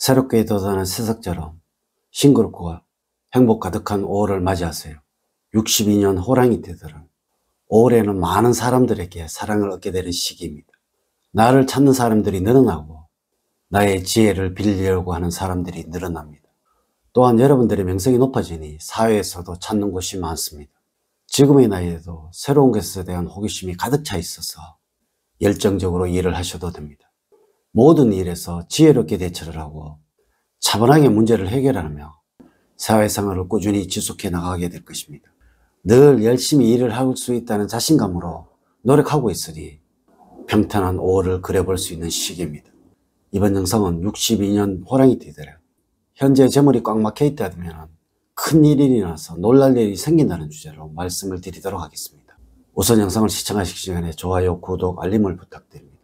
새롭게 돋아난 새석처럼 싱그럽고 행복 가득한 5월을 맞이하세요. 62년 호랑이 띠들은 5월에는 많은 사람들에게 사랑을 얻게 되는 시기입니다. 나를 찾는 사람들이 늘어나고 나의 지혜를 빌리려고 하는 사람들이 늘어납니다. 또한 여러분들의 명성이 높아지니 사회에서도 찾는 곳이 많습니다. 지금의 나이에도 새로운 것에 대한 호기심이 가득 차 있어서 열정적으로 일을 하셔도 됩니다. 모든 일에서 지혜롭게 대처를 하고 차분하게 문제를 해결하며 사회생활을 꾸준히 지속해 나가게 될 것입니다. 늘 열심히 일을 할 수 있다는 자신감으로 노력하고 있으니 평탄한 5월을 그려볼 수 있는 시기입니다. 이번 영상은 62년 호랑이띠들의 현재 재물이 꽉 막혀 있다면 큰 일이 일어나서 놀랄 일이 생긴다는 주제로 말씀을 드리도록 하겠습니다. 우선 영상을 시청하시기 전에 좋아요, 구독, 알림을 부탁드립니다.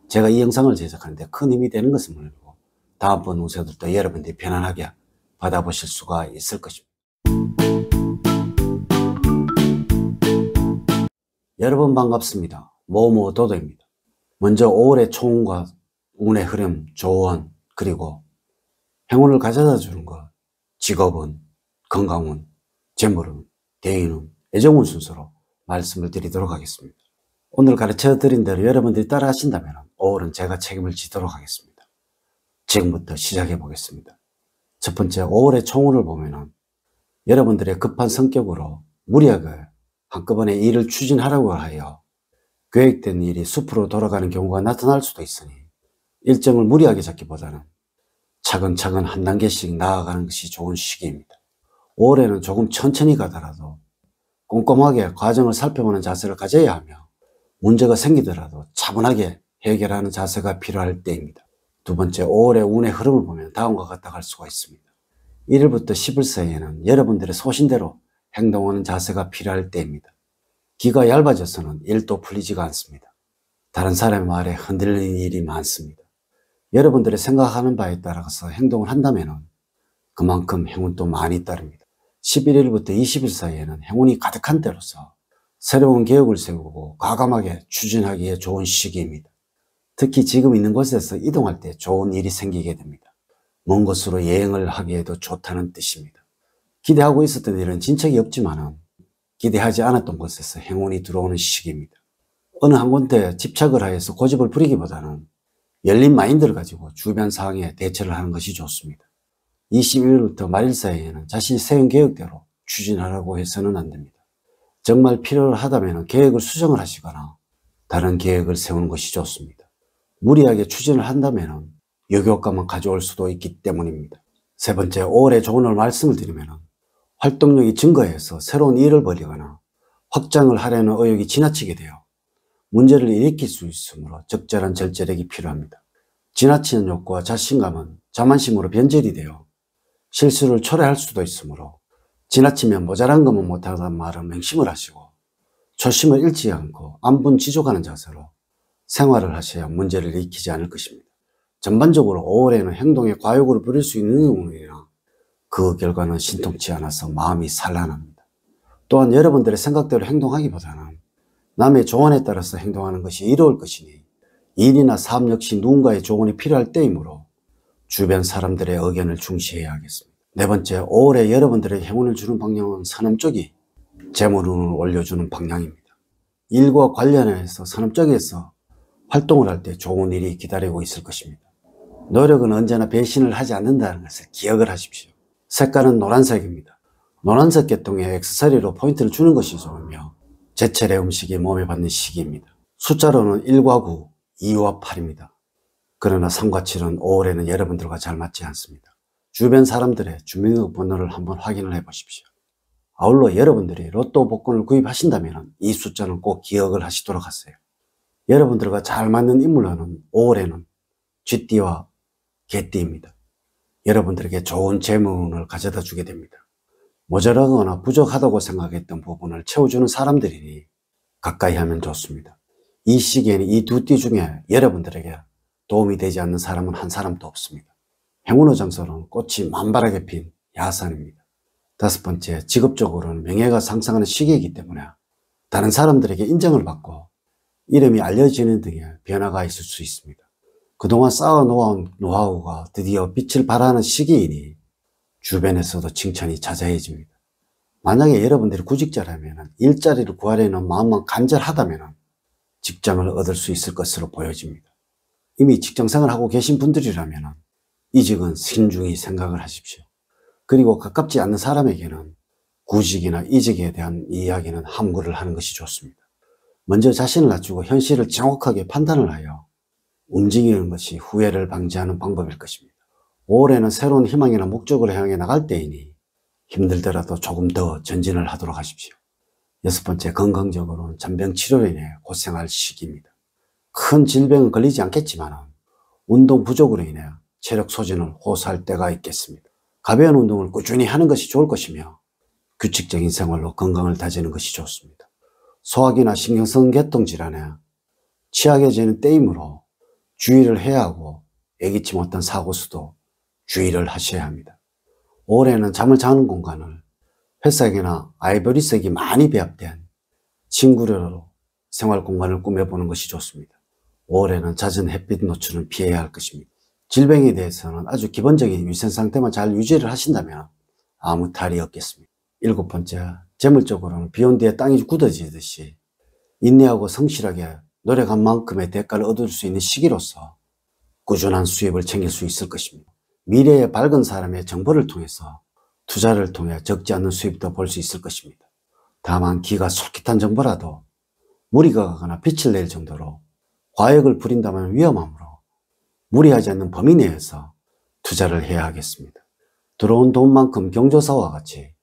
제가 이 영상을 제작하는데 큰 힘이 되는 것을 물고 다음번 운세들도 여러분들이 편안하게 받아보실 수가 있을 것입니다. 여러분 반갑습니다. 모모도도입니다. 먼저 5월의 초운과 운의 흐름, 조언, 그리고 행운을 가져다 주는 것, 직업운, 건강운, 재물운, 대인운, 애정운 순서로 말씀을 드리도록 하겠습니다. 오늘 가르쳐 드린 대로 여러분들이 따라 하신다면 5월은 제가 책임을 지도록 하겠습니다. 지금부터 시작해 보겠습니다. 첫 번째, 5월의 총운을 보면은 여러분들의 급한 성격으로 무리하게 한꺼번에 일을 추진하라고 하여 계획된 일이 숲으로 돌아가는 경우가 나타날 수도 있으니 일정을 무리하게 잡기보다는 차근차근 한 단계씩 나아가는 것이 좋은 시기입니다. 5월에는 조금 천천히 가더라도 꼼꼼하게 과정을 살펴보는 자세를 가져야 하며 문제가 생기더라도 차분하게 해결하는 자세가 필요할 때입니다. 두 번째, 5월의 운의 흐름을 보면 다음과 같다 할 수가 있습니다. 1일부터 10일 사이에는 여러분들의 소신대로 행동하는 자세가 필요할 때입니다. 기가 얇아져서는 일도 풀리지가 않습니다. 다른 사람의 말에 흔들리는 일이 많습니다. 여러분들의 생각하는 바에 따라서 행동을 한다면 그만큼 행운도 많이 따릅니다. 11일부터 20일 사이에는 행운이 가득한 때로서 새로운 계획을 세우고 과감하게 추진하기에 좋은 시기입니다. 특히 지금 있는 곳에서 이동할 때 좋은 일이 생기게 됩니다. 먼 곳으로 여행을 하기에도 좋다는 뜻입니다. 기대하고 있었던 일은 진척이 없지만 기대하지 않았던 곳에서 행운이 들어오는 시기입니다. 어느 한 군데 집착을 하여서 고집을 부리기보다는 열린 마인드를 가지고 주변 상황에 대처를 하는 것이 좋습니다. 21일부터 말일 사이에는 자신이 세운 계획대로 추진하라고 해서는 안 됩니다. 정말 필요하다면 계획을 수정을 하시거나 다른 계획을 세우는 것이 좋습니다. 무리하게 추진을 한다면 역효과만 가져올 수도 있기 때문입니다. 세 번째, 5월의 조언을 말씀을 드리면 활동력이 증가해서 새로운 일을 벌이거나 확장을 하려는 의욕이 지나치게 되어 문제를 일으킬 수 있으므로 적절한 절제력이 필요합니다. 지나치는 욕구와 자신감은 자만심으로 변절이 되어 실수를 초래할 수도 있으므로 지나치면 모자란 것만 못하다는 말은 맹심을 하시고 초심을 잃지 않고 안분지족하는 자세로 생활을 하셔야 문제를 일으키지 않을 것입니다. 전반적으로 5월에는 행동에 과욕을 부릴 수 있는 운이나 그 결과는 신통치 않아서 마음이 산란합니다. 또한 여러분들의 생각대로 행동하기보다는 남의 조언에 따라서 행동하는 것이 이로울 것이니 일이나 사업 역시 누군가의 조언이 필요할 때이므로 주변 사람들의 의견을 중시해야 하겠습니다. 네 번째, 5월에 여러분들에게 행운을 주는 방향은 산업 쪽이 재물운을 올려주는 방향입니다. 일과 관련해서 산업 쪽에서 활동을 할 때 좋은 일이 기다리고 있을 것입니다. 노력은 언제나 배신을 하지 않는다는 것을 기억을 하십시오. 색깔은 노란색입니다. 노란색 계통의 액세서리로 포인트를 주는 것이 좋으며 제철의 음식이 몸에 받는 시기입니다. 숫자로는 1과 9, 2와 8입니다. 그러나 3과 7은 5월에는 여러분들과 잘 맞지 않습니다. 주변 사람들의 주민등록번호를 한번 확인을 해 보십시오. 아울러 여러분들이 로또 복권을 구입하신다면 이 숫자는 꼭 기억을 하시도록 하세요. 여러분들과 잘 맞는 인물로는 5월에는 쥐띠와 개띠입니다. 여러분들에게 좋은 재물운을 가져다 주게 됩니다. 모자라거나 부족하다고 생각했던 부분을 채워주는 사람들이니 가까이 하면 좋습니다. 이 시기에는 이 두 띠 중에 여러분들에게 도움이 되지 않는 사람은 한 사람도 없습니다. 행운의 장소는 꽃이 만발하게 핀 야산입니다. 다섯 번째, 직업적으로는 명예가 상승하는 시기이기 때문에 다른 사람들에게 인정을 받고 이름이 알려지는 등의 변화가 있을 수 있습니다. 그동안 쌓아놓은 노하우가 드디어 빛을 발하는 시기이니 주변에서도 칭찬이 자자해집니다. 만약에 여러분들이 구직자라면 일자리를 구하려는 마음만 간절하다면 직장을 얻을 수 있을 것으로 보여집니다. 이미 직장생활을 하고 계신 분들이라면 이직은 신중히 생각을 하십시오. 그리고 가깝지 않는 사람에게는 구직이나 이직에 대한 이야기는 함구를 하는 것이 좋습니다. 먼저 자신을 낮추고 현실을 정확하게 판단을 하여 움직이는 것이 후회를 방지하는 방법일 것입니다. 올해는 새로운 희망이나 목적을 향해 나갈 때이니 힘들더라도 조금 더 전진을 하도록 하십시오. 6번째, 건강적으로는 잔병치료로 인해 고생할 시기입니다. 큰 질병은 걸리지 않겠지만 운동 부족으로 인해 체력 소진을 호소할 때가 있겠습니다. 가벼운 운동을 꾸준히 하는 것이 좋을 것이며 규칙적인 생활로 건강을 다지는 것이 좋습니다. 소화기나 신경성 계통 질환에 취약해지는 때이므로 주의를 해야 하고 예기치 못한 사고수도 주의를 하셔야 합니다. 올해는 잠을 자는 공간을 회색이나 아이보리색이 많이 배합된 층구류로 생활 공간을 꾸며보는 것이 좋습니다. 올해는 잦은 햇빛 노출은 피해야 할 것입니다. 질병에 대해서는 아주 기본적인 위생 상태만 잘 유지를 하신다면 아무 탈이 없겠습니다. 7번째, 재물적으로는 비온 뒤에 땅이 굳어지듯이 인내하고 성실하게 노력한 만큼의 대가를 얻을 수 있는 시기로서 꾸준한 수입을 챙길 수 있을 것입니다. 미래의 밝은 사람의 정보를 통해서 투자를 통해 적지 않은 수입도 볼 수 있을 것입니다. 다만 기가 솔깃한 정보라도 무리가 가거나 빛을 낼 정도로 과욕을 부린다면 위험하므로 무리하지 않는 범위 내에서 투자를 해야 하겠습니다. 들어온 돈만큼 경조사와 같이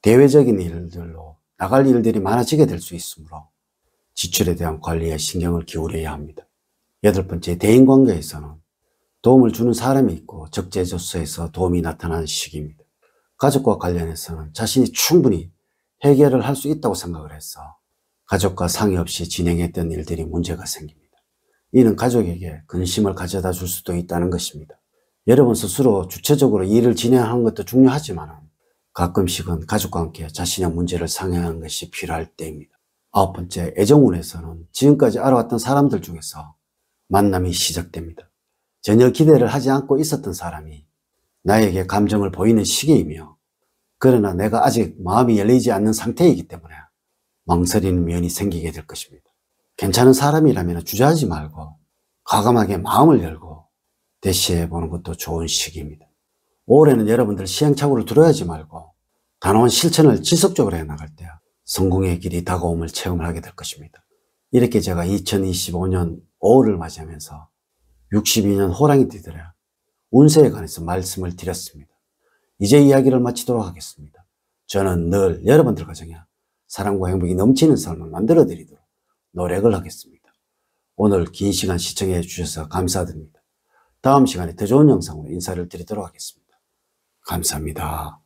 대외적인 일들로 나갈 일들이 많아지게 될 수 있으므로 지출에 대한 관리에 신경을 기울여야 합니다. 8번째, 대인관계에서는 도움을 주는 사람이 있고 적재적소에서 도움이 나타나는 시기입니다. 가족과 관련해서는 자신이 충분히 해결을 할 수 있다고 생각을 해서 가족과 상의 없이 진행했던 일들이 문제가 생깁니다. 이는 가족에게 근심을 가져다 줄 수도 있다는 것입니다. 여러분 스스로 주체적으로 일을 진행하는 것도 중요하지만 가끔씩은 가족과 함께 자신의 문제를 상의하는 것이 필요할 때입니다. 9번째, 애정운에서는 지금까지 알아왔던 사람들 중에서 만남이 시작됩니다. 전혀 기대를 하지 않고 있었던 사람이 나에게 감정을 보이는 시기이며 그러나 내가 아직 마음이 열리지 않는 상태이기 때문에 망설이는 면이 생기게 될 것입니다. 괜찮은 사람이라면 주저하지 말고 과감하게 마음을 열고 대시해보는 것도 좋은 시기입니다. 올해는 여러분들 시행착오를 두려워하지 말고 단호한 실천을 지속적으로 해나갈 때 성공의 길이 다가옴을 체험을 하게 될 것입니다. 이렇게 제가 2025년 5월을 맞이하면서 62년 호랑이띠들의 운세에 관해서 말씀을 드렸습니다. 이제 이야기를 마치도록 하겠습니다. 저는 늘 여러분들 가정에 사랑과 행복이 넘치는 삶을 만들어 드리도록 노력을 하겠습니다. 오늘 긴 시간 시청해 주셔서 감사드립니다. 다음 시간에 더 좋은 영상으로 인사를 드리도록 하겠습니다. 감사합니다.